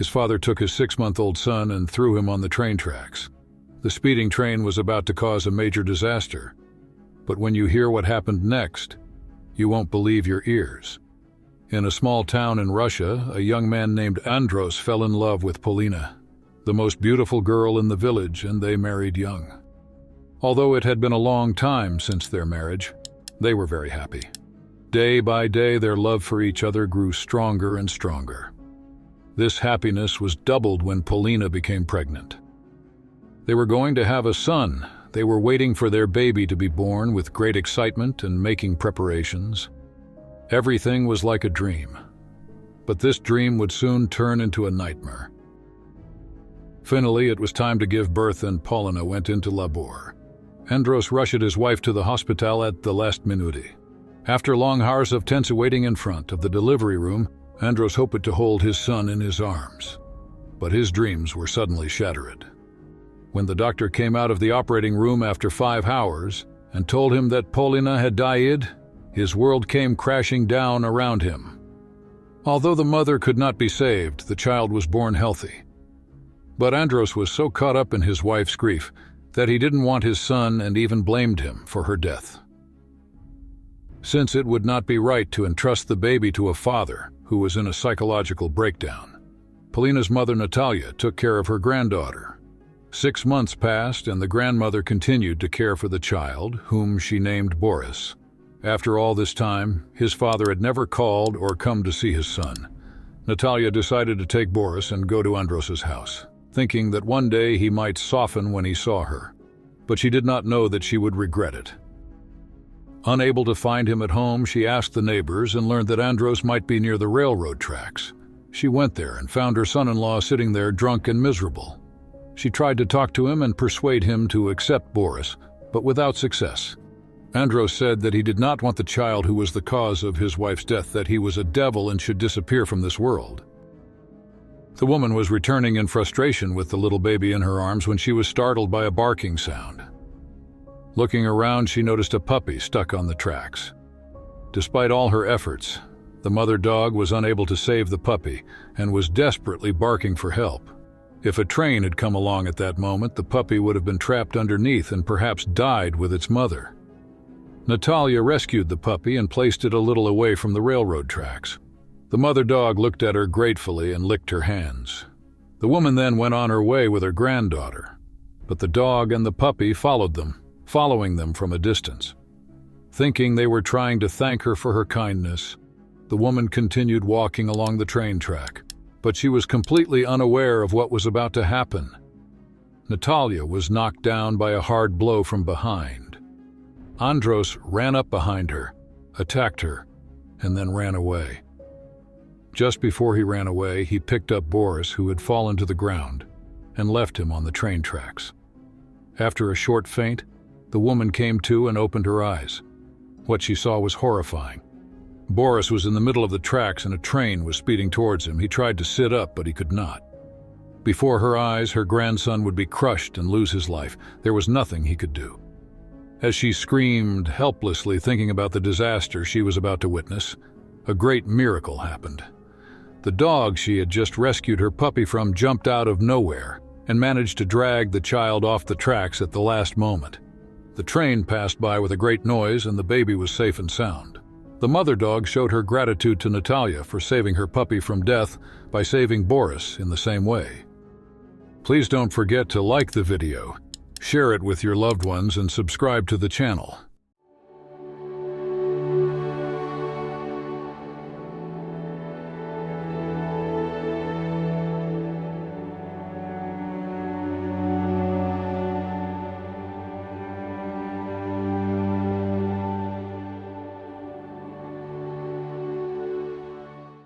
His father took his 6-month-old son and threw him on the train tracks. The speeding train was about to cause a major disaster. But when you hear what happened next, you won't believe your ears. In a small town in Russia, a young man named Andros fell in love with Polina, the most beautiful girl in the village, and they married young. Although it had been a long time since their marriage, they were very happy. Day by day, their love for each other grew stronger and stronger. This happiness was doubled when Polina became pregnant. They were going to have a son. They were waiting for their baby to be born with great excitement and making preparations. Everything was like a dream. But this dream would soon turn into a nightmare. Finally, it was time to give birth, and Polina went into labor. Andros rushed his wife to the hospital at the last minute. After long hours of tense waiting in front of the delivery room, Andros hoped to hold his son in his arms. But his dreams were suddenly shattered. When the doctor came out of the operating room after 5 hours and told him that Polina had died, his world came crashing down around him. Although the mother could not be saved, the child was born healthy. But Andros was so caught up in his wife's grief that he didn't want his son and even blamed him for her death. Since it would not be right to entrust the baby to a father who was in a psychological breakdown, Polina's mother Natalia took care of her granddaughter. 6 months passed, and the grandmother continued to care for the child, whom she named Boris. After all this time, his father had never called or come to see his son. Natalia decided to take Boris and go to Andros's house, thinking that one day he might soften when he saw her. But she did not know that she would regret it. Unable to find him at home, she asked the neighbors and learned that Andros might be near the railroad tracks. She went there and found her son-in-law sitting there drunk and miserable. She tried to talk to him and persuade him to accept Boris, but without success. Andros said that he did not want the child who was the cause of his wife's death, that he was a devil and should disappear from this world. The woman was returning in frustration with the little baby in her arms when she was startled by a barking sound. Looking around, she noticed a puppy stuck on the tracks. Despite all her efforts, the mother dog was unable to save the puppy and was desperately barking for help. If a train had come along at that moment, the puppy would have been trapped underneath and perhaps died with its mother. Natalia rescued the puppy and placed it a little away from the railroad tracks. The mother dog looked at her gratefully and licked her hands. The woman then went on her way with her granddaughter, but the dog and the puppy followed them, following them from a distance. Thinking they were trying to thank her for her kindness, the woman continued walking along the train track, but she was completely unaware of what was about to happen. Natalia was knocked down by a hard blow from behind. Andros ran up behind her, attacked her, and then ran away. Just before he ran away, he picked up Boris, who had fallen to the ground, and left him on the train tracks. After a short faint, the woman came to and opened her eyes. What she saw was horrifying. Boris was in the middle of the tracks and a train was speeding towards him. He tried to sit up, but he could not. Before her eyes, her grandson would be crushed and lose his life. There was nothing he could do. As she screamed helplessly, thinking about the disaster she was about to witness, a great miracle happened. The dog she had just rescued her puppy from jumped out of nowhere and managed to drag the child off the tracks at the last moment. The train passed by with a great noise and the baby was safe and sound. The mother dog showed her gratitude to Natalia for saving her puppy from death by saving Boris in the same way. Please don't forget to like the video, share it with your loved ones, and subscribe to the channel.